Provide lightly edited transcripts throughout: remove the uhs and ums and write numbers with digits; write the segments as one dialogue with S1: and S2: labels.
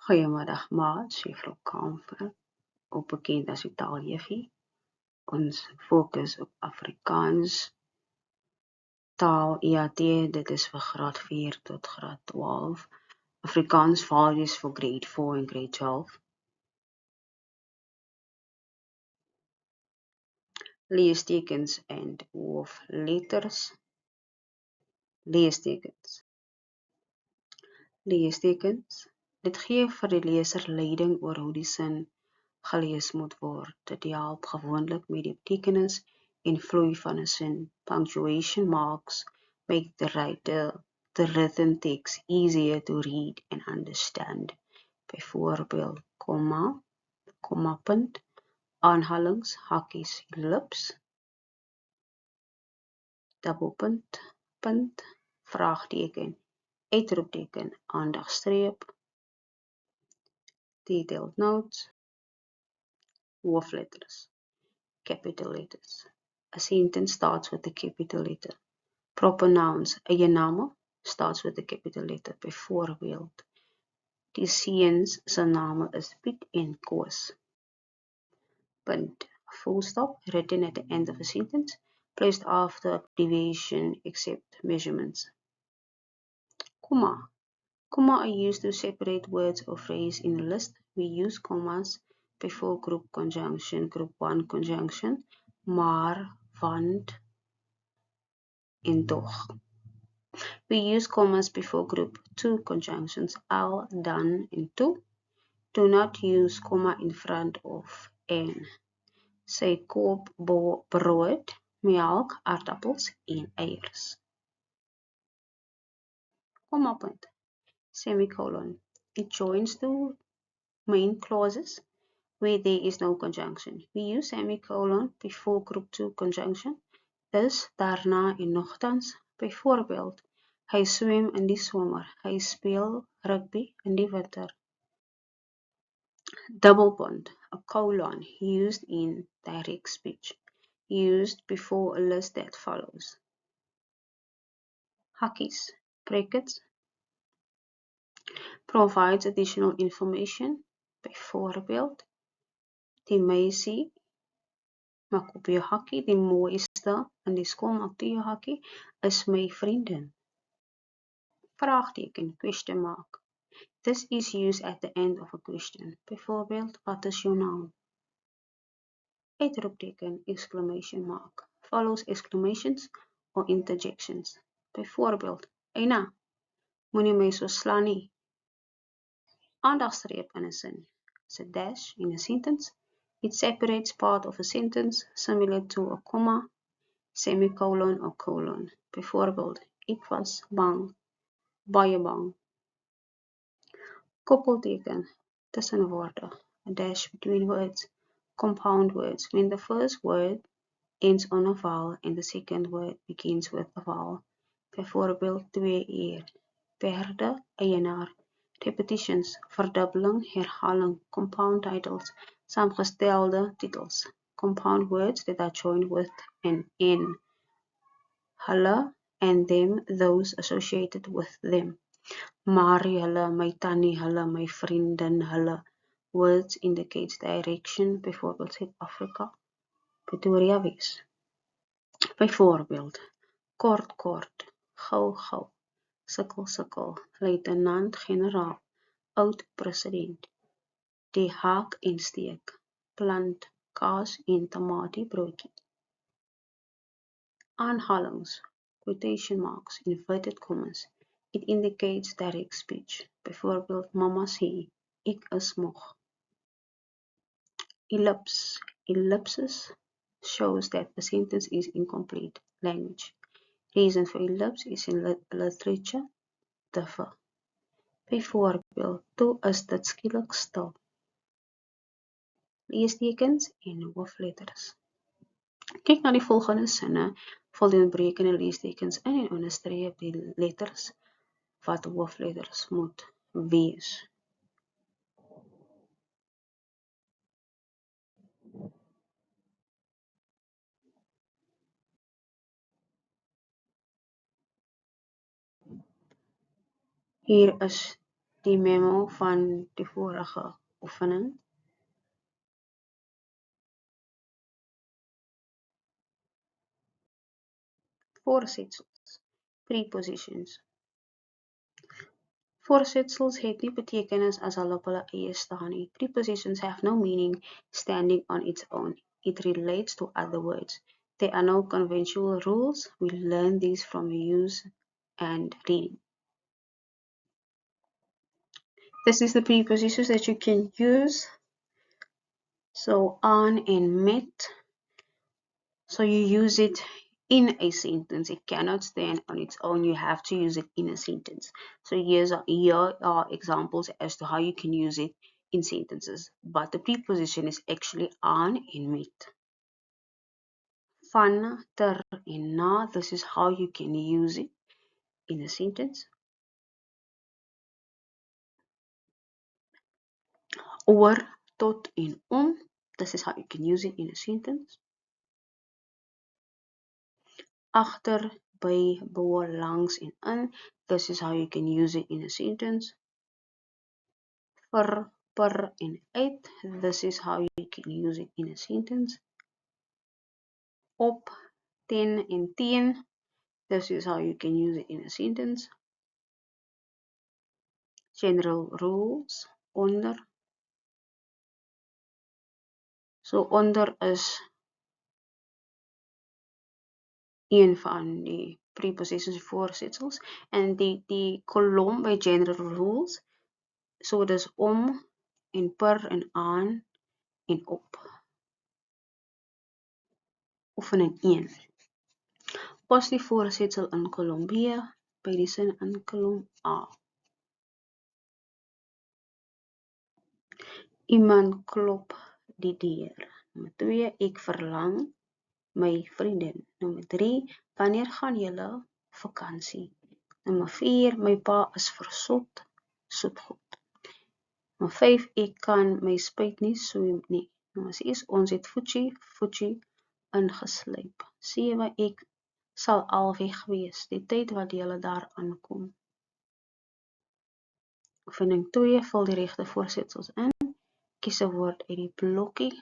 S1: Goeiemiddag maat, juffrou Kamfer, ook bekend as die taaljuffie. Ons fokus op Afrikaans, taal EAT, dit is vir graad 4 tot graad 12. Afrikaans values vir grade 4 en grade 12. Leestekens en hoofletters. Leestekens. Leestekens. Dit gee vir die leser leiding oor hoe die sin gelees moet word. Dit help gewoonlik met die betekenis en vloei van 'n sin. Punctuation marks make the written text easier to read and understand. Byvoorbeeld, komma, punt, aanhalings, hakies, ellipse, dubbelpunt, punt, vraagteken, uitroepteken, aandagstreep, detailed notes, hoofletters, capital letters. A sentence starts with a capital letter. Proper nouns, eiename, starts with a capital letter. Byvoorbeeld, die seuns se name is Piet en Koos. Punt. Full stop, written at the end of a sentence, placed after abbreviation except measurements. Comma. Comma are used to separate words or phrase in a list. We use commas before group conjunction, group 1 conjunction, maar, want, en toch. We use commas before group 2 conjunctions, al, dan, en toe. Do not use comma in front of en. Sy koop brood, melk, aardappels en eiers. Comma punt. Semicolon. It joins two main clauses where there is no conjunction. We use semicolon before group 2 conjunction. Is, daarna en nogtans. Byvoorbeeld, hy swem in die somer. Hy speel rugby in die winter. Double punt, a colon used in direct speech, used before a list that follows. Hakies, brackets, provides additional information. Byvoorbeeld, die meisie maak op jou hakkie, die mooiste in die skool maak toe jou hakkie, is my vriendin. Vraagteken, question mark. This is used at the end of a question. Byvoorbeeld, wat is jou naam? Uitroepteken, exclamation mark, follows exclamations or interjections. Byvoorbeeld, Eina, moenie my so slaan nie. Aandagstreep in 'n sin is a dash in a sentence. It separates part of a sentence similar to a comma, semicolon or colon. Byvoorbeeld, ek was bang, baie bang. Koppelteken tussen woorde, a dash between words. Compound words, when the first word ends on a vowel and the second word begins with a vowel. Byvoorbeeld, 2 uur, perde, eienaar. Repetitions, verdubbeling, herhaling. Compound titles, samengestelde titels. Compound words that are joined with an N. Hulle and them, those associated with them. Marie, hulle, my tannie, hulle, my vriendin, hulle. Words indicates direction, byvoorbeeld Suid-Afrika, Pretoria Wes. Byvoorbeeld, kort, kort, gou, gou, sukkel, sukkel, luitenant-generaal, oud-president, die haak en steek, plant, kaas en tamatiebroodjie. Aanhalings, quotation marks, inverted commas. It indicates direct speech. Byvoorbeeld, mama sê, ek is moeg. Ellipse. Ellipsis shows that the sentence is incomplete. Language. Reason for ellipse is in literature differ. Byvoorbeeld, toe is dit skielik stil. Leestekens en hoofletters. Kyk na die volgende sinne, vul die ontbrekende leestekens in en onderstreep die letters wat hoofletters moet wees. Hier is die memo van die vorige oefening. Voorsetsels, prepositions. Voorsetsels het nie betekenis as hulle op hulle eie staan nie. Prepositions have no meaning standing on its own. It relates to other words. There are no conventional rules. We learn these from use and reading. This is the prepositions that you can use. So on and met. So you use it in a sentence. It cannot stand on its own. You have to use it in a sentence. So here are examples as to how you can use it in sentences. But the preposition is actually on and met. Van, ter, en na. This is how you can use it in a sentence. Oor, tot, en om. This is how you can use it in a sentence. Agter, by, voor, langs, en in. This is how you can use it in a sentence. Vir, per, en uit. This is how you can use it in a sentence. Op, ten, en teen. This is how you can use it in a sentence. General rules, onder. So onder is een van die prepositions voorsetsels. En die kolom by general rules, so dis om, en per, en aan, en op. Oefening 1. Pas die voorsetsel in kolom B by die sin in kolom A. Iemand klop die deur. Nommer 2, ek verlang my vriendin. Nommer 3, wanneer gaan julle vakansie? Nommer 4, my pa is versot, soetgoed. Nommer 5, ek kan my spyt nie swem nie. Nommer 6, ons het voetjie ingeslyp. 7, ek sal al weg wees, die tyd wat julle daar aankom. Oefening 2, vul die regte voorsetsels in. Kies 'n woord uit die blokkie.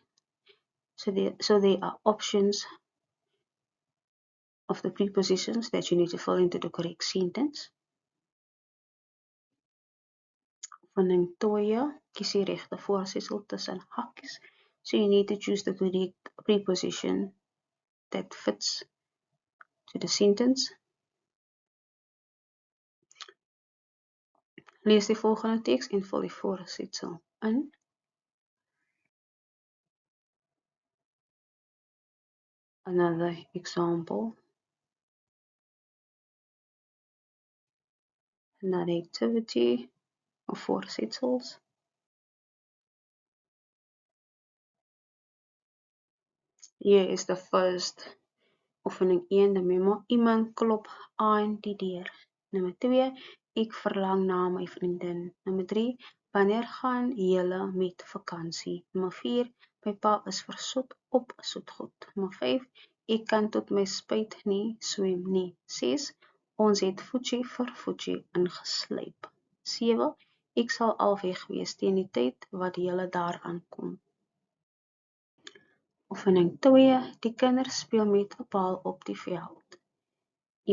S1: So there are options of the prepositions that you need to fill into the correct sentence. Oefening 2, kies die regte voorsetsel tussen hakies. So you need to choose the correct preposition that fits to the sentence. Lees die volgende teks en vul die voorsetsel in. Another example. Another activity of voorsetsels. Here is the first oefening 1, the memo. Iemand klop aan die deur. Nommer 2, ek verlang na my vriendin. Nommer 3, wanneer gaan julle met vakansie? Nommer 4, my pa is versot op soetgoed. Nommer 5, ek kan tot my spyt nie swem nie. 6, ons het voetjie vir voetjie ingeslyp. 7, ek sal al weg wees teen die tyd wat julle daar aankom. Oefening 2, die kinders speel met 'n bal op die veld.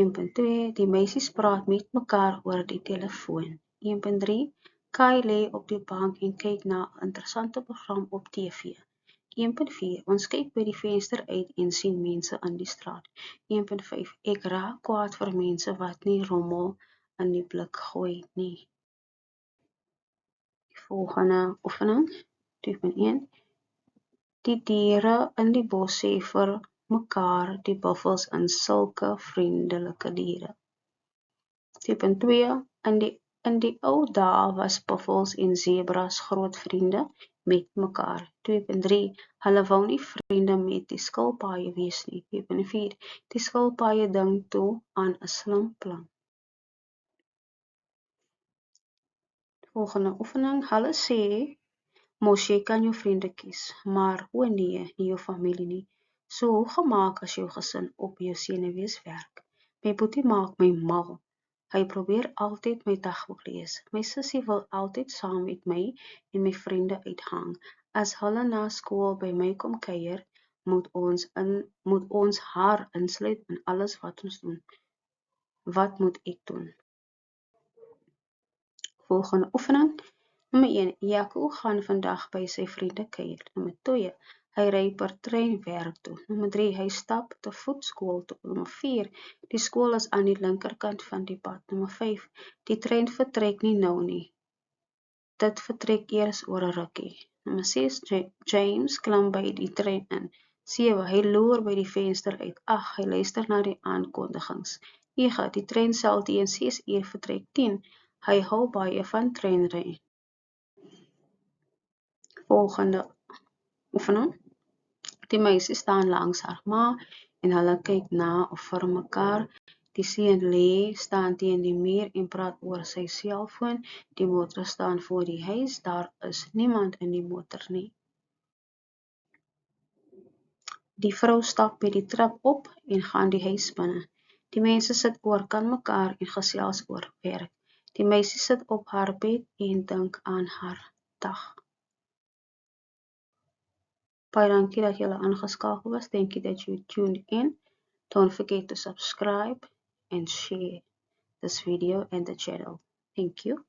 S1: 1.2, die meisies praat met mekaar oor die telefoon. 1.3, Kai lê op die bank en kyk na 'n interessante program op TV. 1.4, ons kyk by die venster uit en sien mense in die straat. 1.5, ek raak kwaad vir mense wat nie rommel in die blik gooi nie. Die volgende oefening, 2.1, die diere in die bos sê vir mekaar die buffels in sulke vriendelike diere. 2.2, in die ou dae was buffels en zebras groot vriende met mekaar. 2.3, hulle wou nie vriende met die skilpaaie wees nie. 2.4, die skilpaaie dink toe aan 'n slim plan. Volgende oefening, hulle sê mos jy kan jou vriende kies, maar o nee, nie jou familie nie. So hoe gemaak as jou gesin op jou senuwees werk? My boetie maak my mal. Hy probeer altyd my dagboek lees. My sussie wil altyd saam met my en my vriende uithang. As hulle na skool by my kom kuier, moet ons haar insluit in alles wat ons doen. Wat moet ek doen? Volgende oefening. Nommer 1. Jaco gaan vandag by sy vriende kuier. Nommer 2. Hy ry per trein werk toe. Nommer 3. Hy stap te voet skool toe. Nommer 4. Die skool is aan die linkerkant van die pad. Nommer 5. Die trein vertrek nie nou nie. Dit vertrek eers oor 'n rukkie. Nommer 6. James klim by die trein in. 7. Hy loer by die venster uit. 8. Hy luister na die aankondigings. 9. Die trein sal teen 6 uur vertrek. 10. Hy hou baie van treinry. Volgende oefening. Die meisie staan langs haar ma en hulle kyk na of vir mekaar. Die seun staan teen die muur en praat oor sy selfoon. Die motor staan voor die huis. Daar is niemand in die motor nie. Die vrou stap by die trap op en gaan die huis binne. Die mense sit oor kan mekaar en gesels oor werk. Die meisie sit op haar bed en dink aan haar dag. Baie dankie dat julle aangeskakel was. Thank you that you tuned in. Don't forget to subscribe and share this video and the channel. Thank you.